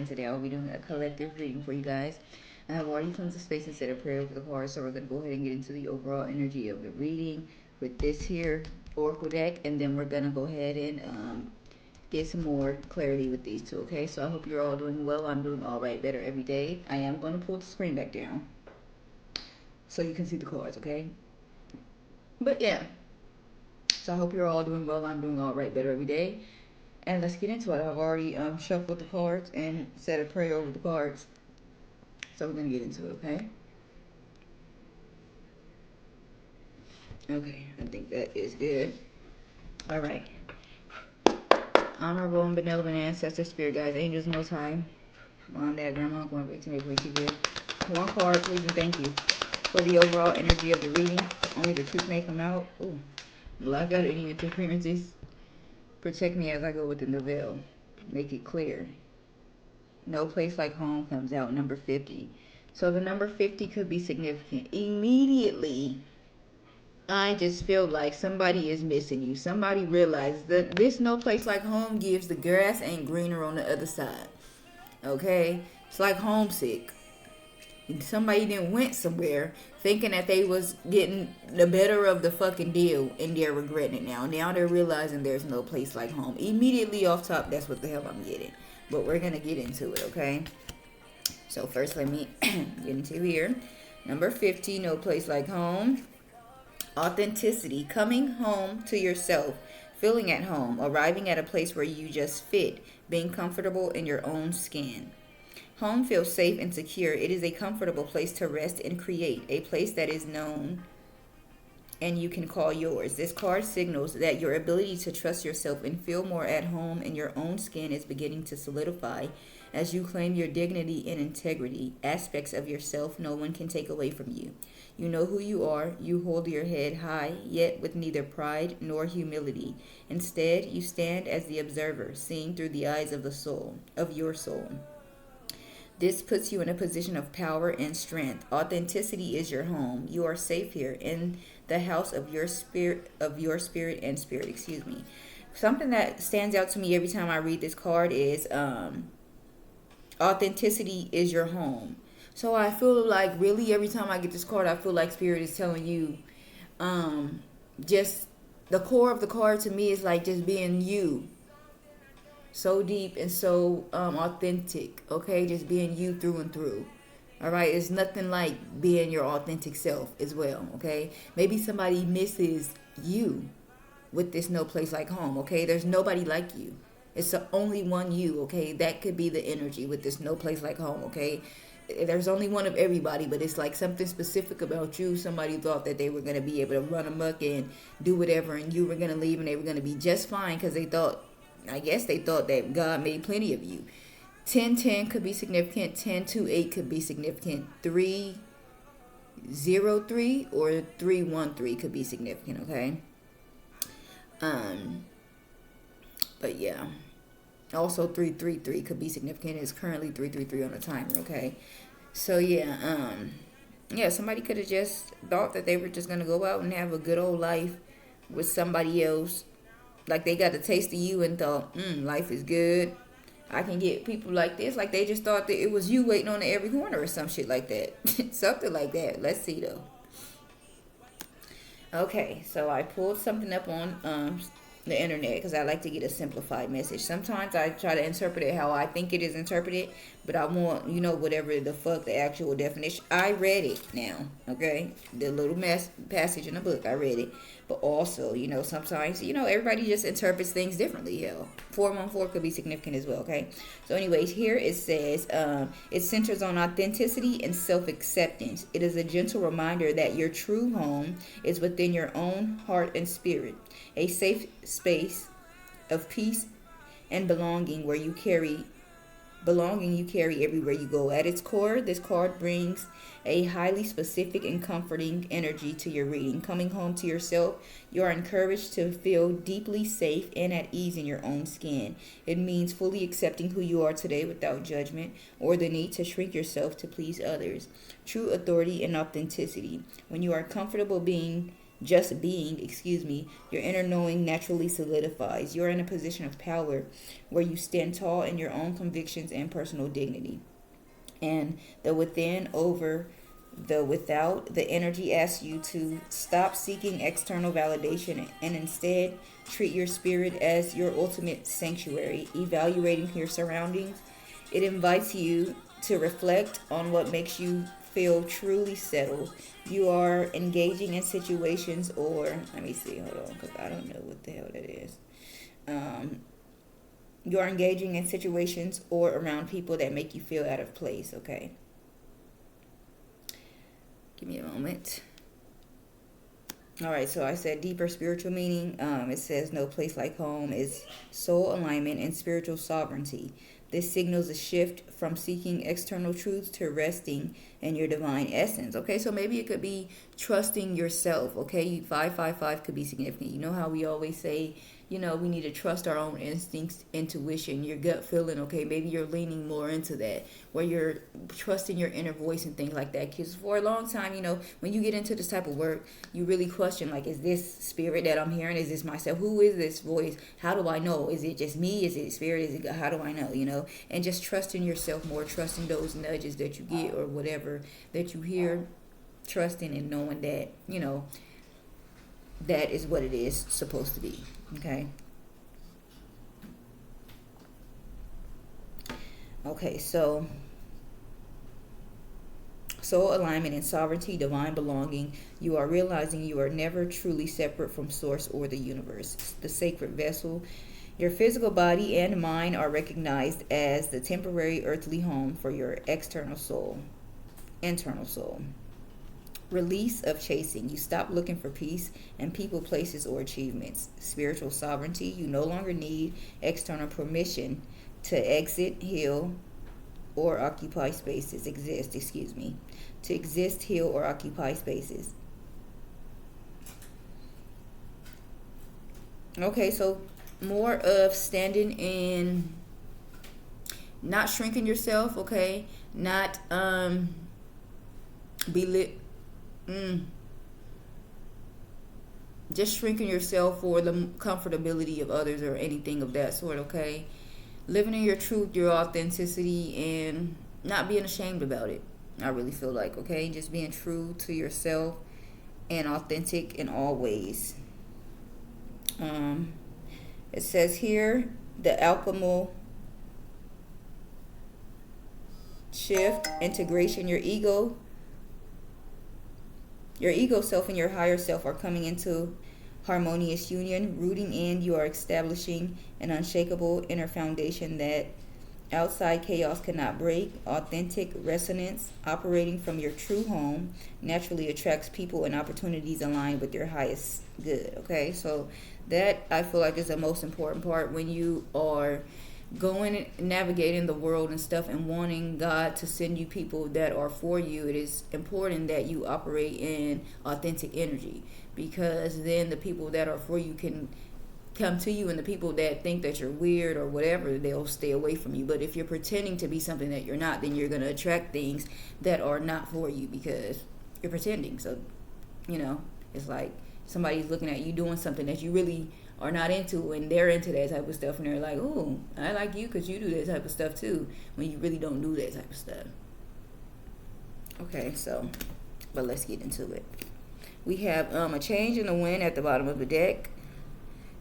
and today I'll be doing a collective reading for you guys. I have already come to space and said a prayer over the cards, so we're going to go ahead and get into the overall energy of the reading with this here oracle deck, and then we're going to go ahead and get some more clarity with these two, okay? So I hope you're all doing well. I'm doing all right, better every day. I am going to pull the screen back down so you can see the cards, okay? But yeah, so I hope you're all doing well. I'm doing all right, better every day. And let's get into it. I've already shuffled the cards and said a prayer over the cards. So we're going to get into it, okay? Okay, I think that is good. All right. Honorable and benevolent ancestors, spirit guides, angels, most high. Mom, dad, grandma, going back to me, please give one card, please, and thank you for the overall energy of the reading. Only the truth may come out. Ooh, block out any interferences. Protect me as I go within the veil. Make it clear. No place like home comes out, number 50. So the number 50 could be significant. Immediately, I just feel like somebody is missing you. Somebody realizes that this no place like home gives the grass ain't greener on the other side. Okay? It's like homesick. Somebody then went somewhere thinking that they was getting the better of the fucking deal, and they're regretting it now. Now they're realizing there's no place like home. Immediately off top, that's what the hell I'm getting. But we're going to get into it, okay? So first let me get into here. Number 50, no place like home. Authenticity, coming home to yourself, feeling at home, arriving at a place where you just fit, being comfortable in your own skin. Home feels safe and secure. It is a comfortable place to rest and create, a place that is known and you can call yours. This card signals that your ability to trust yourself and feel more at home in your own skin is beginning to solidify as you claim your dignity and integrity, aspects of yourself no one can take away from you. You know who you are. You hold your head high, yet with neither pride nor humility. Instead, you stand as the observer, seeing through the eyes of the soul, of your soul. This puts you in a position of power and strength. Authenticity is your home. You are safe here in the house of your spirit, and spirit, excuse me. Something that stands out to me every time I read this card is authenticity is your home. So I feel like really every time I get this card, I feel like spirit is telling you just the core of the card to me is like just being you. So deep and so authentic, okay? Just being you through and through. All right, it's nothing like being your authentic self as well, okay? Maybe somebody misses you with this no place like home, okay? There's nobody like you. It's the only one you, okay? That could be the energy with this no place like home, okay? There's only one of everybody, but it's like something specific about you. Somebody thought that they were going to be able to run amok and do whatever, and you were going to leave and they were going to be just fine because they thought, I guess they thought that God made plenty of you. 1010 could be significant. 1028 could be significant. 303 or 313 could be significant, okay? But yeah. Also 333 could be significant. It's currently 333 on the timer, okay? So yeah, somebody could have just thought that they were just gonna go out and have a good old life with somebody else. Like they got a taste of you and thought, life is good. I can get people like this. Like they just thought that it was you waiting on every corner or some shit like that. Something like that. Let's see though. Okay, so I pulled something up on the internet because I like to get a simplified message. Sometimes I try to interpret it how I think it is interpreted, but I want, whatever the fuck the actual definition. I read it now, okay? The little passage in the book, I read it. But also, sometimes, everybody just interprets things differently, hell. 414 could be significant as well, okay? So anyways, here it says, it centers on authenticity and self-acceptance. It is a gentle reminder that your true home is within your own heart and spirit. A safe space of peace and belonging you carry everywhere you go. At its core, this card brings a highly specific and comforting energy to your reading. Coming home to yourself, you are encouraged to feel deeply safe and at ease in your own skin. It means fully accepting who you are today without judgment or the need to shrink yourself to please others. True authority and authenticity. When you are comfortable being just being, excuse me, your inner knowing naturally solidifies. You're in a position of power where you stand tall in your own convictions and personal dignity. And the within over the without, the energy asks you to stop seeking external validation and instead treat your spirit as your ultimate sanctuary. Evaluating your surroundings, it invites you to reflect on what makes you feel truly settled. You are engaging in situations, or let me see, hold on, because I don't know what the hell that is. You are engaging in situations or around people that make you feel out of place, okay? Give me a moment. All right, so I said deeper spiritual meaning. It says no place like home is soul alignment and spiritual sovereignty. This signals a shift from seeking external truths to resting in your divine essence. Okay, so maybe it could be trusting yourself. Okay, 555 could be significant. You know how we always say, you know, we need to trust our own instincts, intuition, your gut feeling. Okay, maybe you're leaning more into that, where you're trusting your inner voice and things like that. Because for a long time, you know, when you get into this type of work, you really question, like, is this spirit that I'm hearing? Is this myself? Who is this voice? How do I know? Is it just me? Is it spirit? Is it God? How do I know? You know, and just trusting yourself more, trusting those nudges that you get or whatever that you hear, trusting and knowing that, you know, that is what it is supposed to be. Okay. Okay, so soul alignment and sovereignty, divine belonging. You are realizing you are never truly separate from source or the universe, the sacred vessel. Your physical body and mind are recognized as the temporary earthly home for your external soul, internal soul. Release of chasing. You stop looking for peace and people, places, or achievements. Spiritual sovereignty. You no longer need external permission to exit, heal, or occupy spaces. To exist, heal, or occupy spaces. Okay, so more of standing in, not shrinking yourself, okay? Not just shrinking yourself for the comfortability of others or anything of that sort, okay? Living in your truth, your authenticity, and not being ashamed about it. I really feel like, okay? Just being true to yourself and authentic in all ways. It says here, the alchemical shift, integration, your ego self and your higher self are coming into harmonious union. Rooting in, you are establishing an unshakable inner foundation that outside chaos cannot break. Authentic resonance, operating from your true home, naturally attracts people and opportunities aligned with your highest good. Okay, so that I feel like is the most important part when you are going and navigating the world and stuff and wanting God to send you people that are for you. It is important that you operate in authentic energy, because then the people that are for you can come to you, and the people that think that you're weird or whatever, they'll stay away from you. But if you're pretending to be something that you're not, then you're going to attract things that are not for you because you're pretending. So, you know, it's like somebody's looking at you doing something that you really are not into, and they're into that type of stuff, and they're like, oh, I like you because you do that type of stuff too, when you really don't do that type of stuff. Okay, so, but let's get into it. We have a change in the wind at the bottom of the deck.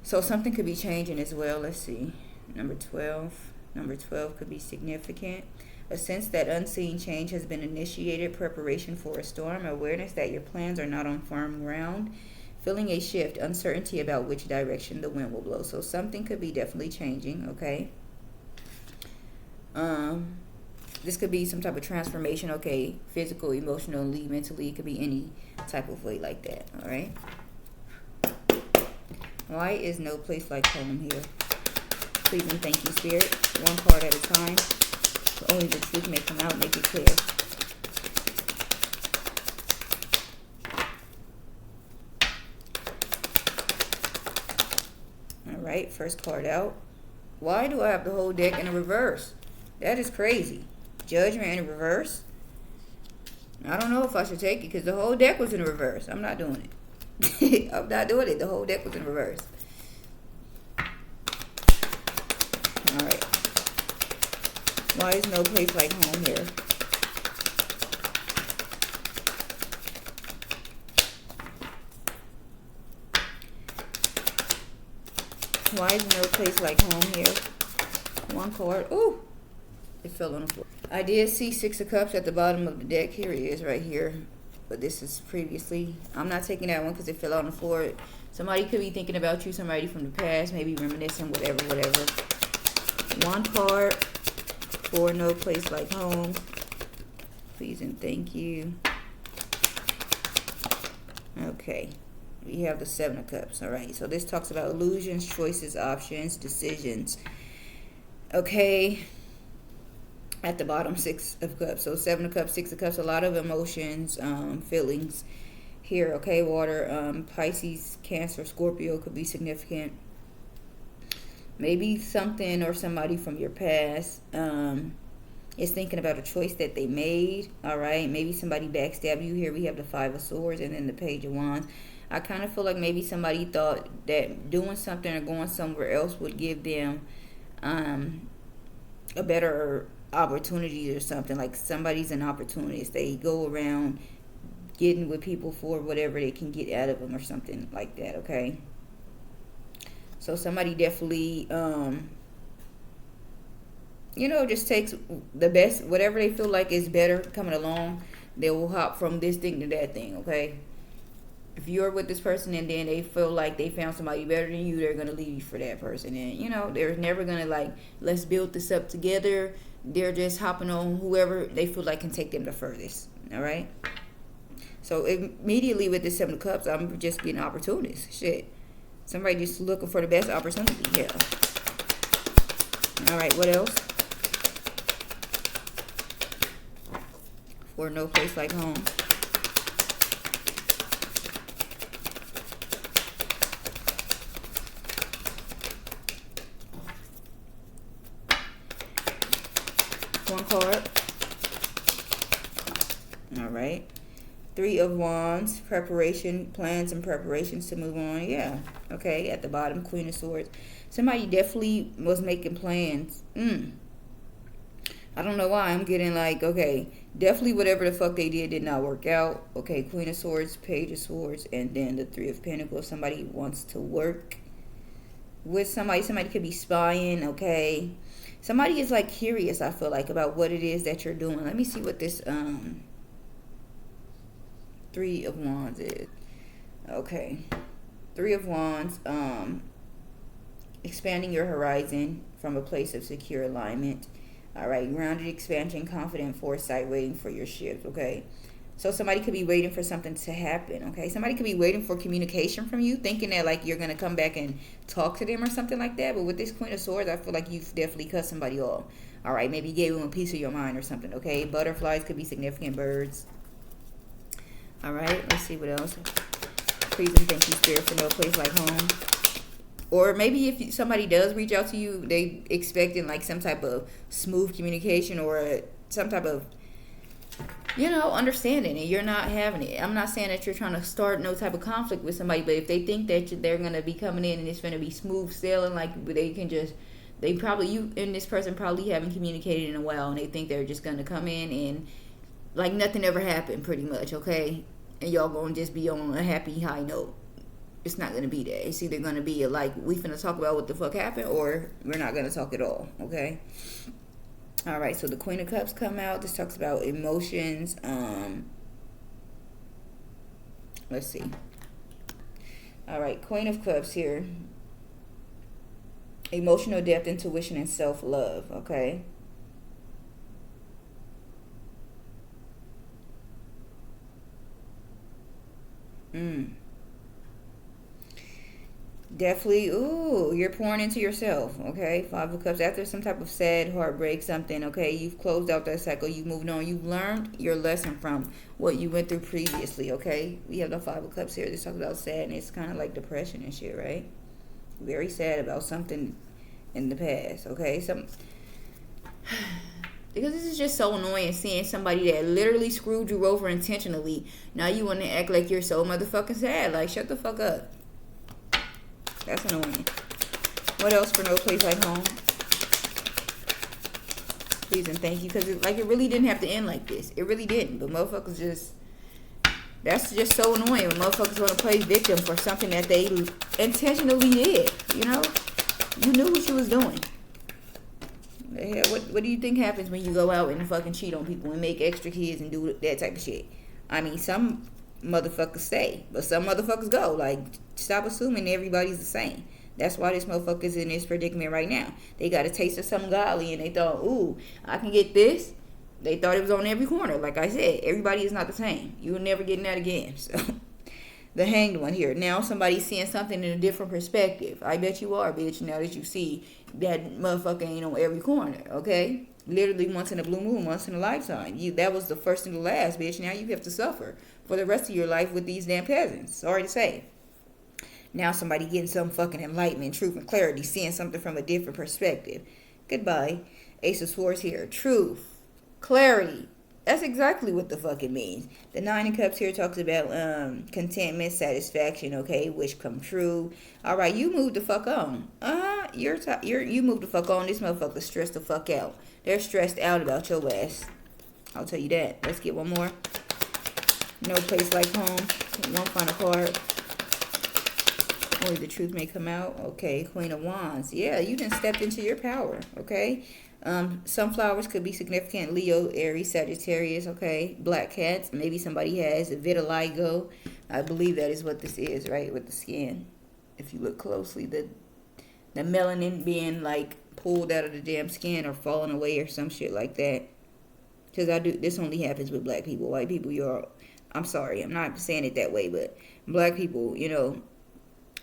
So something could be changing as well. Let's see. Number 12. Number 12 could be significant. A sense that unseen change has been initiated. Preparation for a storm. Awareness that your plans are not on firm ground. Feeling a shift. Uncertainty about which direction the wind will blow. So something could be definitely changing. Okay. This could be some type of transformation. Okay. Physical, emotionally, mentally. It could be any type of way like that. All right. Why is no place like home here? Please and thank you, Spirit. One card at a time. Only the truth may come out. Make it clear. All right, first card out. Why do I have the whole deck in a reverse? That is crazy. Judgment in reverse. I don't know if I should take it because the whole deck was in reverse. I'm not doing it. I'm not doing it. The whole deck was in reverse. Alright. Why is no place like home here? Why is no place like home here? One card. Ooh! It fell on the floor. I did see Six of Cups at the bottom of the deck. Here it is right here. But this is previously. I'm not taking that one because it fell on the floor. Somebody could be thinking about you. Somebody from the past. Maybe reminiscing. Whatever, whatever. One card for no place like home. Please and thank you. Okay. We have the Seven of Cups. Alright. So this talks about illusions, choices, options, decisions. Okay. At the bottom, Six of Cups. So Seven of Cups, Six of Cups, a lot of emotions, feelings here. Okay, water, Pisces, Cancer, Scorpio could be significant. Maybe something or somebody from your past is thinking about a choice that they made. All right, maybe somebody backstabbed you. Here we have the Five of Swords and then the Page of Wands. I kind of feel like maybe somebody thought that doing something or going somewhere else would give them a better opportunity or something. Like somebody's an opportunist. They go around getting with people for whatever they can get out of them or something like that. Okay, so somebody definitely you know, just takes the best, whatever they feel like is better coming along. They will hop from this thing to that thing. Okay, if you're with this person and then they feel like they found somebody better than you, they're gonna leave you for that person. And you know, they're never gonna like, let's build this up together. They're just hopping on whoever they feel like can take them the furthest. All right. So immediately with the Seven of Cups, I'm just getting opportunists. Shit. Somebody just looking for the best opportunity. Yeah. All right. What else? For no place like home. One card. All right. Three of Wands. Preparation, plans and preparations to move on. Yeah. Okay. At the bottom, Queen of Swords. Somebody definitely was making plans. I don't know why. I'm getting like, okay, definitely whatever the fuck they did not work out. Okay. Queen of Swords, Page of Swords, and then the Three of Pentacles. Somebody wants to work with somebody. Somebody could be spying. Okay. Somebody is like curious, I feel like, about what it is that you're doing. Let me see what this Three of Wands is. Okay. Three of Wands, expanding your horizon from a place of secure alignment. All right. Grounded expansion, confident foresight, waiting for your shift. Okay. So somebody could be waiting for something to happen. Okay. Somebody could be waiting for communication from you, thinking that like you're going to come back and talk to them or something like that. But with this Queen of Swords, I feel like you've definitely cut somebody off. All right. Maybe you gave them a piece of your mind or something. Okay. Butterflies could be significant, birds. All right. Let's see what else. Please and thank you, Spirit, for no place like home. Or maybe if somebody does reach out to you, they expecting like some type of smooth communication or some type of, you know, understanding, and you're not having it. I'm not saying that you're trying to start no type of conflict with somebody, but if they think that they're going to be coming in and it's going to be smooth sailing, like they can just, they probably, you and this person probably haven't communicated in a while, and they think they're just going to come in and like nothing ever happened pretty much. Okay. And y'all going to just be on a happy high note. It's not going to be that. It's either going to be like, we finna talk about what the fuck happened, or we're not going to talk at all. Okay. All right, so the Queen of Cups come out. This talks about emotions. Let's see. All right, Queen of Cups here. Emotional depth, intuition, and self-love. Okay. Definitely, ooh, you're pouring into yourself, okay? Five of Cups, after some type of sad heartbreak, something, okay? You've closed out that cycle, you've moved on, you've learned your lesson from what you went through previously, okay? We have the Five of Cups here. This talks about sadness, kind of like depression and shit, right? Very sad about something in the past, okay? Because this is just so annoying seeing somebody that literally screwed you over intentionally. Now you want to act like you're so motherfucking sad. Like, shut the fuck up. That's annoying. What else for no place like home? Please and thank you. Because it really didn't have to end like this. It really didn't. But motherfuckers just... That's just so annoying when motherfuckers want to play victim for something that they intentionally did. You know? You knew what you was doing. The hell, what do you think happens when you go out and fucking cheat on people and make extra kids and do that type of shit? I mean, some motherfuckers stay, but some motherfuckers go. Like, stop assuming everybody's the same. That's why this motherfucker's in this predicament right now. They got a taste of something godly and they thought, ooh, I can get this. They thought it was on every corner. Like I said, everybody is not the same. You will never get that again. So, the Hanged One here. Now somebody's seeing something in a different perspective. I bet you are, bitch, now that you see that motherfucker ain't on every corner, okay? Literally once in a blue moon, once in a lifetime. That was the first and the last, bitch. Now you have to suffer for the rest of your life with these damn peasants. Sorry to say. Now somebody getting some fucking enlightenment, truth, and clarity, seeing something from a different perspective. Goodbye. Ace of Swords here. Truth. Clarity. That's exactly what the fuck it means. The Nine of Cups here talks about contentment, satisfaction, okay, wish come true. All right, you move the fuck on. You move the fuck on. This motherfucker stressed the fuck out. They're stressed out about your ass. I'll tell you that. Let's get one more. No place like home. One final card. Only the truth may come out. Okay, Queen of Wands. Yeah, you done stepped into your power, okay? Sunflowers could be significant. Leo, Aries, Sagittarius, okay? Black cats. Maybe somebody has vitiligo. I believe that is what this is, right? With the skin. If you look closely, the melanin being like pulled out of the damn skin or falling away or some shit like that. Because this only happens with black people. White people, I'm sorry, I'm not saying it that way, but black people, you know,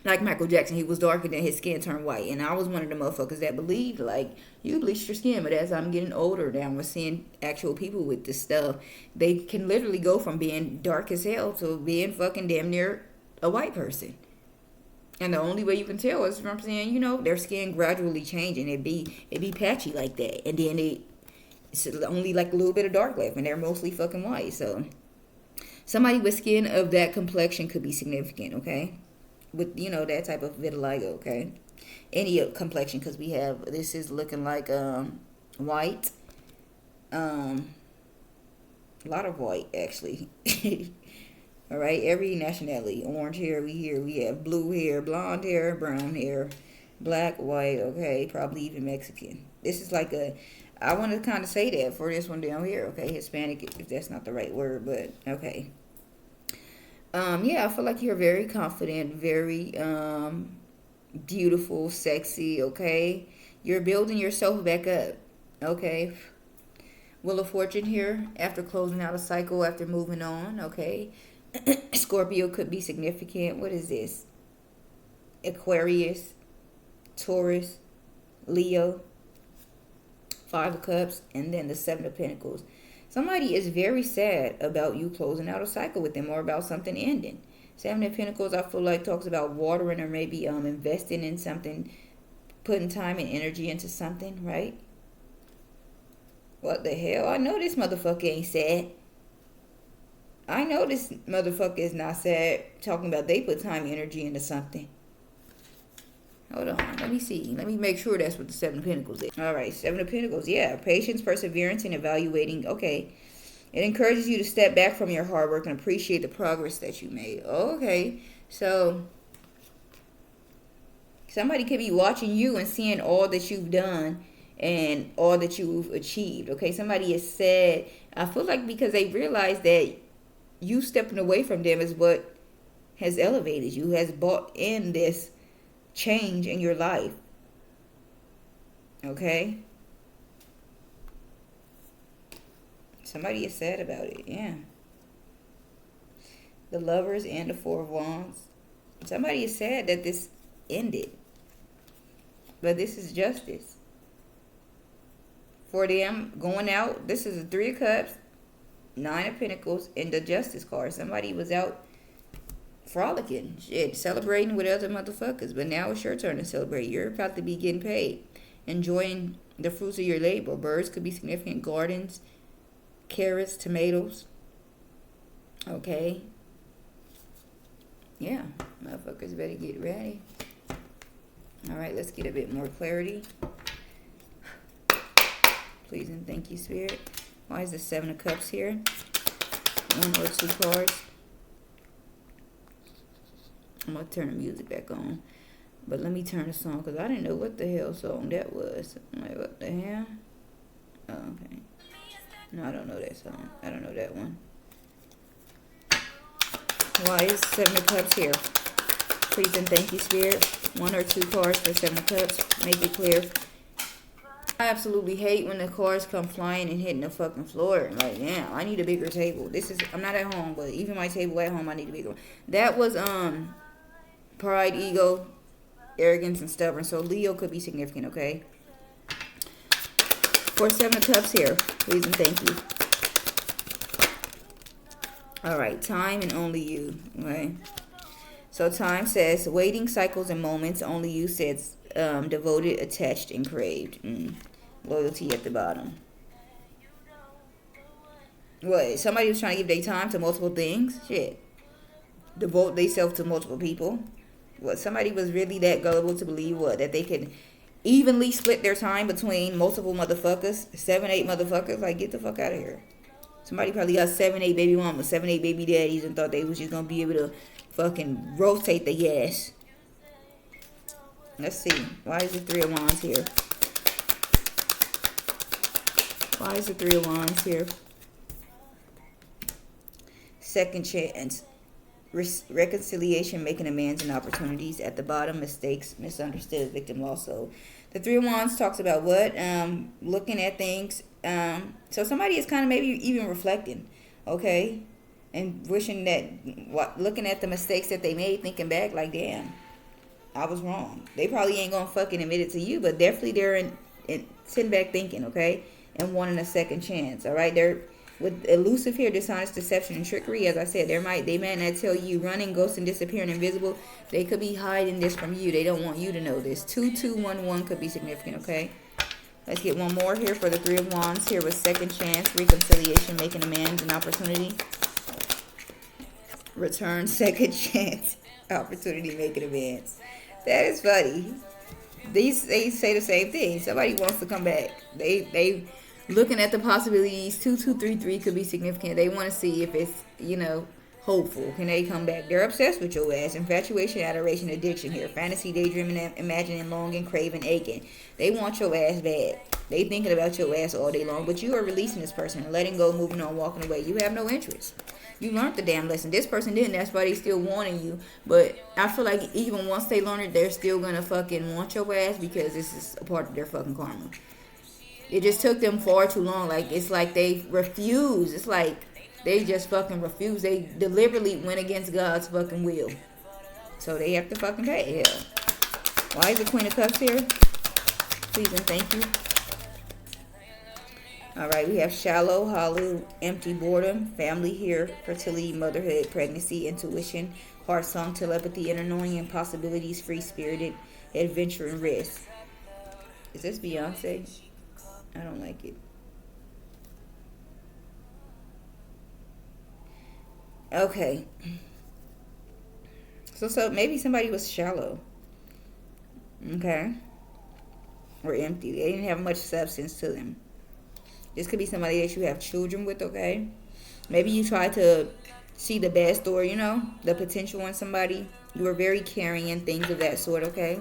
like Michael Jackson, he was darker than his skin turned white. And I was one of the motherfuckers that believed, like, you bleached your skin. But as I'm getting older now, we're seeing actual people with this stuff. They can literally go from being dark as hell to being fucking damn near a white person. And the only way you can tell is from seeing, you know, their skin gradually changing. It be patchy like that. And then it's only like a little bit of dark left. And they're mostly fucking white. So somebody with skin of that complexion could be significant, okay? With, you know, that type of vitiligo, okay? Any complexion, because we have, this is looking like white. A lot of white, actually. All right, every nationality. Orange hair, we have blue hair, blonde hair, brown hair, black, white, okay? Probably even Mexican. This is like I want to kind of say that for this one down here, okay? Hispanic, if that's not the right word, but okay. Yeah, I feel like you're very confident, very beautiful, sexy, okay? You're building yourself back up, okay? Wheel of Fortune here, after closing out a cycle, after moving on, okay? Scorpio could be significant. What is this? Aquarius, Taurus, Leo, Five of Cups, and then the Seven of Pentacles. Somebody is very sad about you closing out a cycle with them or about something ending. Seven of Pentacles, I feel like, talks about watering or maybe investing in something, putting time and energy into something, right? What the hell? I know this motherfucker ain't sad. I know this motherfucker is not sad talking about they put time and energy into something. Hold on. Let me see. Let me make sure that's what the Seven of Pentacles is. All right. Seven of Pentacles. Yeah. Patience, perseverance, and evaluating. Okay. It encourages you to step back from your hard work and appreciate the progress that you made. Okay. So, somebody could be watching you and seeing all that you've done and all that you've achieved. Okay. Somebody is sad. I feel like because they realize that you stepping away from them is what has elevated you, has brought in this change in your life. Okay? Somebody is sad about it. Yeah. The Lovers and the Four of Wands. Somebody is sad that this ended. But this is justice. For them going out, this is a Three of Cups, Nine of Pentacles, and the Justice card. Somebody was out frolicking, shit, celebrating with other motherfuckers. But now it's your turn to celebrate. You're about to be getting paid. enjoying the fruits of your labor. Birds could be significant. Gardens, carrots, tomatoes. Okay. Yeah, motherfuckers better get ready. All right, let's get a bit more clarity. Please and thank you, Spirit. Why is the Seven of Cups here? One or two cards. I'm going to turn the music back on. But let me turn the song, because I didn't know what the hell song that was. I'm like, what the hell? Oh, okay. No, I don't know that song. I don't know that one. Why is Seven of Cups here? Please and thank you, Spirit. One or two cards for Seven of Cups. Make it clear. I absolutely hate when the cards come flying and hitting the fucking floor. Like, damn, I need a bigger table. I'm not at home, but even my table at home, I need a bigger one. That was, pride, ego, arrogance, and stubborn. So Leo could be significant, okay? For Seven of Cups here, please and thank you. All right, time and only you, okay? So time says waiting cycles and moments. Only you says devoted, attached, and craved. Loyalty at the bottom. What? Somebody was trying to give their time to multiple things? Shit. Devote themselves to multiple people? What? Somebody was really that gullible to believe what? That they could evenly split their time between multiple motherfuckers? 7, 8 motherfuckers? Like, get the fuck out of here. Somebody probably got 7, 8 baby mamas, 7, 8 baby daddies, and thought they was just gonna be able to fucking rotate the ass. Let's see. Why is the Three of Wands here? Why is the Three of Wands here? Second chance. Reconciliation, making amends and opportunities. At the bottom, mistakes, misunderstood, victim loss. So the Three of Wands talks about what? Looking at things. So somebody is kind of maybe even reflecting, okay? And wishing that, looking at the mistakes that they made, thinking back like, damn, I was wrong. They probably ain't gonna fucking admit it to you, but definitely they're sitting back thinking, okay? And wanting a second chance, all right? They're with elusive here, dishonest, deception, and trickery. As I said, they might not tell you, running, ghosting, disappearing, invisible. They could be hiding this from you. They don't want you to know this. 2211 could be significant, okay? Let's get one more here for the Three of Wands here with second chance, reconciliation, making amends, and opportunity. Return, second chance, opportunity, making amends. That is funny. They say the same thing. Somebody wants to come back. They looking at the possibilities. 2233 could be significant. They want to see if it's, hopeful. Can they come back? They're obsessed with your ass. Infatuation, adoration, addiction here. Fantasy, daydreaming, imagining, longing, craving, aching. They want your ass bad. They thinking about your ass all day long. But you are releasing this person, letting go, moving on, walking away. You have no interest. You learned the damn lesson. This person didn't. That's why they still wanting you. But I feel like even once they learn it, they're still going to fucking want your ass because this is a part of their fucking karma. It just took them far too long. Like, it's like they refuse. It's like they just fucking refuse. They deliberately went against God's fucking will. So they have to fucking pay. Yeah. Why is the Queen of Cups here? Please and thank you. All right, we have shallow, hollow, empty, boredom, family here, fertility, motherhood, pregnancy, intuition, heart song, telepathy, inner knowing, and possibilities, free-spirited, adventure, and risk. Is this Beyonce? I don't like it. Okay. So maybe somebody was shallow. Okay. Or empty. They didn't have much substance to them. This could be somebody that you have children with, okay? Maybe you try to see the best or, the potential in somebody. You were very caring and things of that sort, okay?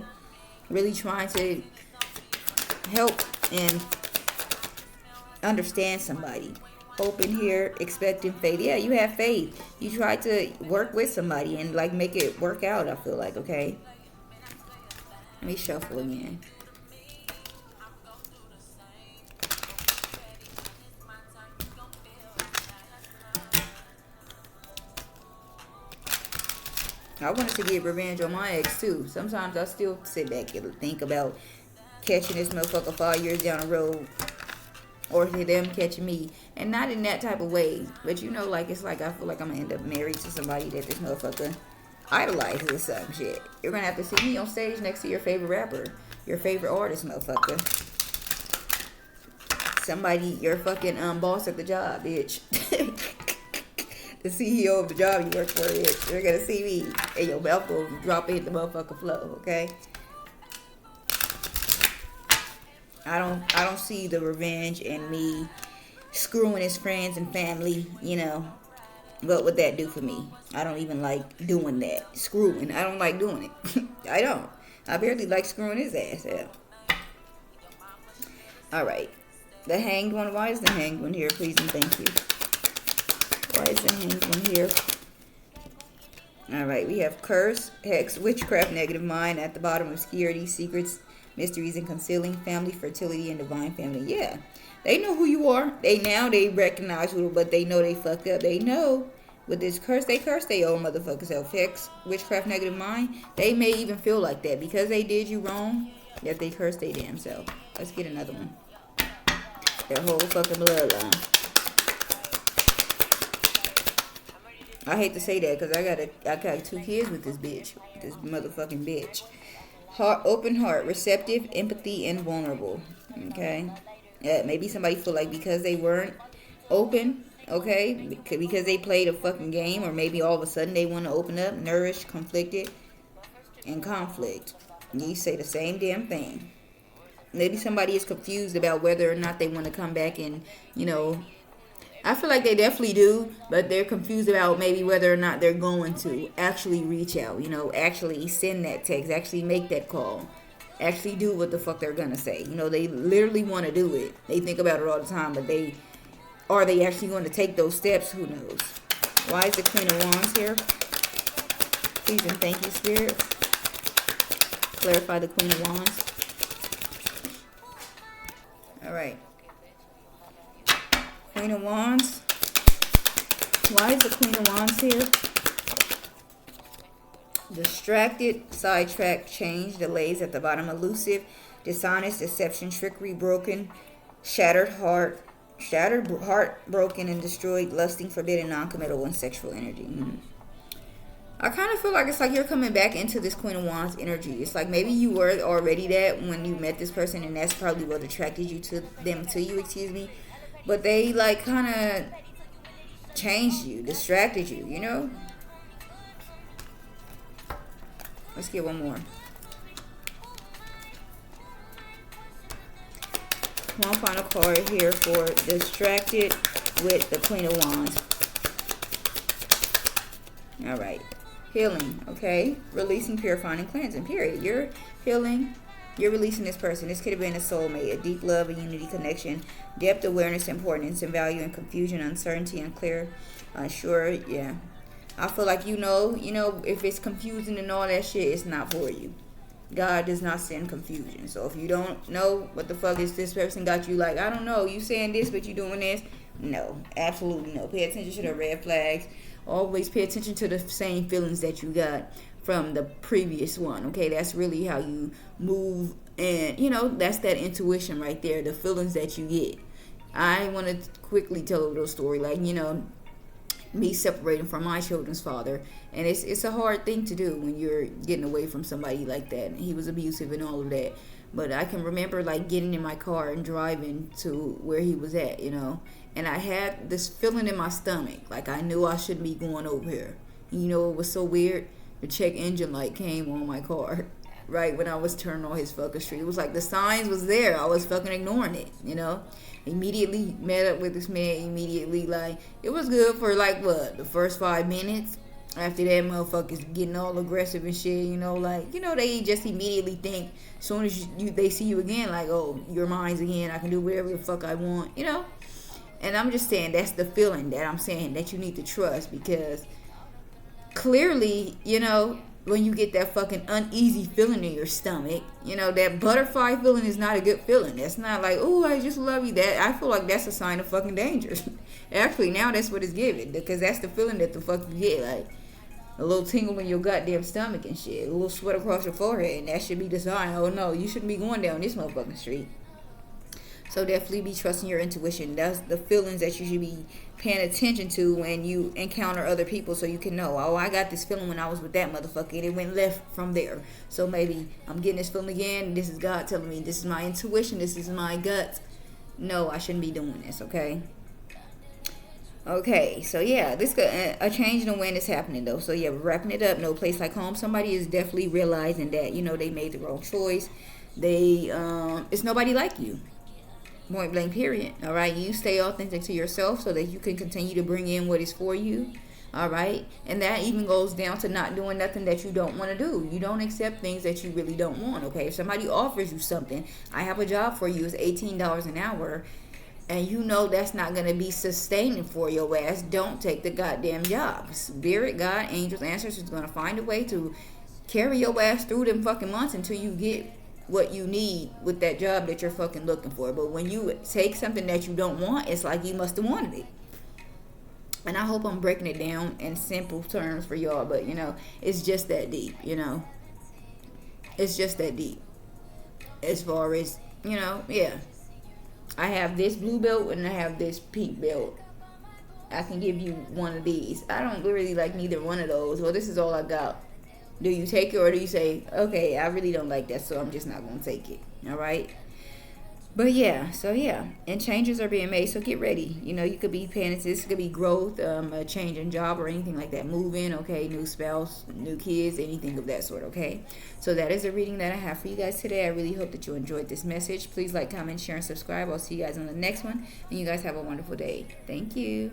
Really trying to help and understand somebody. Hoping here, expecting faith. Yeah, you have faith. You try to work with somebody and, make it work out, I feel like, okay? Let me shuffle again. I wanted to get revenge on my ex too. Sometimes I still sit back and think about catching this motherfucker 5 years down the road, or them catching me, and not in that type of way. But it's like I feel like I'm gonna end up married to somebody that this motherfucker idolizes or some shit. You're gonna have to see me on stage next to your favorite rapper, your favorite artist, motherfucker. Somebody, your fucking boss at the job, bitch. The CEO of the job you work for, bitch. You're gonna see me, and your mouth will drop in the motherfucker flow, okay? I don't see the revenge in me screwing his friends and family, you know. What would that do for me? I don't even like doing that. Screwing. I don't like doing it. I don't. I barely like screwing his ass. Yeah. Alright. The hanged one. Why is the hanged one here? Please and thank you. Why is the hanged one here? Alright. We have curse, hex, witchcraft, negative mind. At the bottom, obscurity, secrets, mysteries, and concealing. Family, fertility, and divine family. Yeah. They know who you are. They recognize who, but they know they fucked up. They know with this curse, they curse their own motherfucker self. Hex, witchcraft, negative mind. They may even feel like that because they did you wrong, that they cursed their damn self. Let's get another one. Their whole fucking bloodline. I hate to say that because I got 2 kids with this bitch. This motherfucking bitch. Heart, open heart, receptive, empathy, and vulnerable. Okay. Maybe somebody feel like because they weren't open, okay, because they played a fucking game, or maybe all of a sudden they want to open up, nourished, conflicted, and conflict. You say the same damn thing. Maybe somebody is confused about whether or not they want to come back and, you know, I feel like they definitely do, but they're confused about maybe whether or not they're going to actually reach out, you know, actually send that text, actually make that call. Actually do what the fuck they're gonna say. You know, they literally want to do it. They think about it all the time, but are they actually going to take those steps? Who knows? Why is the Queen of Wands here? Please and thank you, Spirit. Clarify the Queen of Wands. Alright. Queen of Wands. Why is the Queen of Wands here? Distracted, sidetracked, change, delays at the bottom, elusive, dishonest, deception, trickery, broken, shattered heart, broken and destroyed, lusting, forbidden, non-committal, and sexual energy. I kind of feel like it's like you're coming back into this Queen of Wands energy. It's like maybe you were already that when you met this person, and that's probably what attracted you to them, excuse me. But they like kind of changed you, distracted you, you know? Let's get one more. One final card here for distracted with the Queen of Wands. Alright. Healing, okay? Releasing, purifying, and cleansing, period. You're healing. You're releasing this person. This could have been a soulmate, a deep love, a unity connection, depth, awareness, importance, and value, and confusion, uncertainty, unclear, unsure, yeah. I feel like you know, if it's confusing and all that shit, it's not for you. God does not send confusion. So if you don't know what the fuck is this person got you like, I don't know, you saying this but you doing this, no, absolutely no. Pay attention to the red flags. Always pay attention to the same feelings that you got from the previous one, okay? That's really how you move, and, you know, that's that intuition right there, the feelings that you get. I want to quickly tell a little story, like, you know, me separating from my children's father, and it's a hard thing to do when you're getting away from somebody like that. He was abusive and all of that, but I can remember like getting in my car and driving to where he was at, you know, and I had this feeling in my stomach like I knew I shouldn't be going over here. You know, it was so weird. The check engine light came on my car right when I was turning on his fucking street. It was like the signs was there, I was fucking ignoring it, you know. Immediately met up with this man. Immediately, like, it was good for like what, the first 5 minutes. After that, motherfuckers getting all aggressive and shit, you know, like, you know, they just immediately think as soon as they see you again, like, oh, you're mine again, I can do whatever the fuck I want, you know. And I'm just saying that's the feeling that I'm saying that you need to trust, because clearly, you know, when you get that fucking uneasy feeling in your stomach, you know, that butterfly feeling is not a good feeling. That's not like, oh, I just love you. That, I feel like that's a sign of fucking danger. Actually, now that's what it's giving, because that's the feeling that the fuck you get, like a little tingle in your goddamn stomach and shit, a little sweat across your forehead, and that should be the sign, oh no, you shouldn't be going down this motherfucking street. So definitely be trusting your intuition. That's the feelings that you should be paying attention to when you encounter other people, so you can know, oh, I got this feeling when I was with that motherfucker and it went left from there. So maybe I'm getting this feeling again. This is God telling me, this is my intuition, this is my gut. No, I shouldn't be doing this, okay? Okay, so yeah, this a change in the wind is happening though. So yeah, wrapping it up. No place like home. Somebody is definitely realizing that, you know, they made the wrong choice. They it's nobody like you. Point blank, period. All right, you stay authentic to yourself so that you can continue to bring in what is for you. All right, and that even goes down to not doing nothing that you don't want to do. You don't accept things that you really don't want. Okay, if somebody offers you something, I have a job for you, it's $18 an hour, and you know that's not going to be sustaining for your ass, don't take the goddamn job. Spirit, God, angels, ancestors is going to find a way to carry your ass through them fucking months until you get what you need with that job that you're fucking looking for. But when you take something that you don't want, it's like you must have wanted it. And I hope I'm breaking it down in simple terms for y'all, but you know, it's just that deep, you know. It's just that deep. As far as, you know, yeah. I have this blue belt and I have this pink belt. I can give you one of these. I don't really like neither one of those. Well, this is all I got. Do you take it, or do you say, okay, I really don't like that, so I'm just not going to take it? All right? But yeah, so yeah. And changes are being made, so get ready. You know, you could be paying attention. This could be growth, a change in job or anything like that. Moving, okay, new spouse, new kids, anything of that sort, okay? So that is a reading that I have for you guys today. I really hope that you enjoyed this message. Please like, comment, share, and subscribe. I'll see you guys on the next one. And you guys have a wonderful day. Thank you.